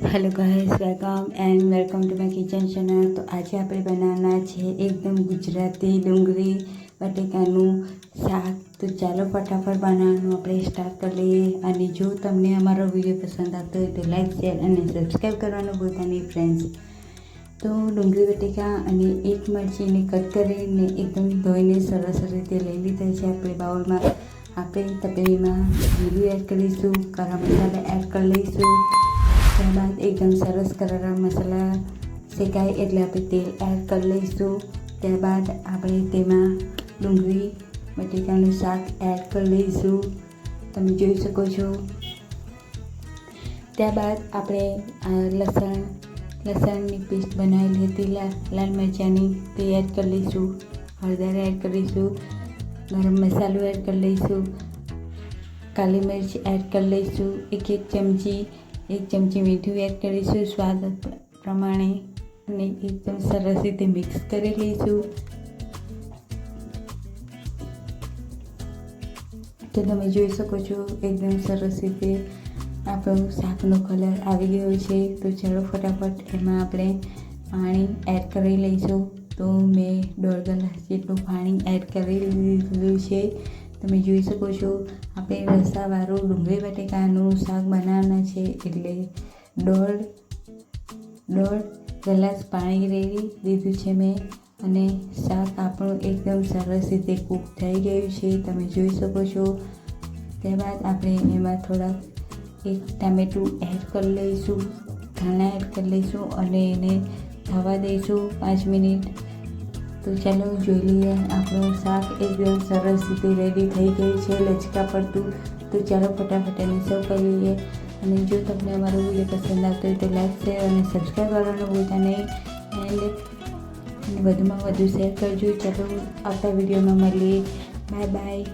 Hello guys, welcome to my kitchen channel. तो आज આપણે બનાવવાના છે એકદમ ગુજરાતી ડુંગળી બટેકાનું શાક। તો ચાલો ફટાફટ બનાવવાનું આપણે સ્ટાર્ટ કરી લઈએ। અને જો તમને અમારો વિડીયો પસંદ આવતો હોય તો લાઈક શેર અને સબસ્ક્રાઈબ કરવાનું ભૂલતા નહીં ફ્રેન્ડ્સ। તો ડુંગળી બટેકા અને એક મરચીને કટ કરીને એકદમ ધોઈને સરસ રીતે લઈ લીધા છે આપણે બાઉલમાં। આપણે તપેલીમાં જીરું એડ કરીશું, ગરમ મસાલા એડ કરી લઈશું। ત્યારબાદ એકદમ સરસ કરારા મસાલા શેકાય એટલે આપણે તેલ એડ કરી લઈશું। ત્યારબાદ આપણે તેમાં ડુંગળી બટેકાનું શાક એડ કરી લઈશું, તમે જોઈ શકો છો। ત્યારબાદ આપણે લસણની પેસ્ટ બનાવેલી હતી લાલ મરચાંની તે એડ કરી લઈશું, હળદર એડ કરીશું, ગરમ મસાલો એડ કરી લઈશું, કાલી મિર્ચ એડ કરી લઈશું, એક ચમચી મીઠું એડ કરીશું સ્વાદ પ્રમાણે અને એકદમ સરસ રીતે મિક્સ કરી લઈશું। તો તમે જોઈ શકો છો એકદમ સરસ રીતે આપણો શાકનો કલર આવી ગયો છે। તો ચાલો ફટાફટ એમાં આપણે પાણી એડ કરી લઈશું। તો મેં 1.5 ગ્લાસ જેટલું પાણી એડ કરી લીધું છે, તમે જોઈ શકો છો। આપણે રસાવાળું ડુંગળી બટેકાનું શાક બનાવવાના છે એટલે 1.5 ગ્લાસ પાણી રેડી દીધું છે મેં અને શાક આપણું એકદમ સરસ રીતે કૂક થઈ ગયું છે, તમે જોઈ શકો છો। ત્યારબાદ આપણે એમાં એક ટામેટું એડ કરી લઈશું, ધાણા એડ કરી લઈશું અને એને થવા દઈશું 5 મિનિટ। તો ચાલો જોઈ લઈએ, આપણું શાક એકદમ સરસ રીતે રેડી થઈ ગયું છે, લચકા પડતું। તો ચાલો ફટાફટ એને સર્વ કરી લઈએ। અને જો તમને અમારો વિડીયો પસંદ આવતો હોય તો લાઈક શેર અને સબસ્ક્રાઈબ કરવાનું ભૂલતા નહીં અને વધુમાં વધુ શેર કરજો। ચાલો આવતા વિડીયોમાં મળીએ, બાય બાય।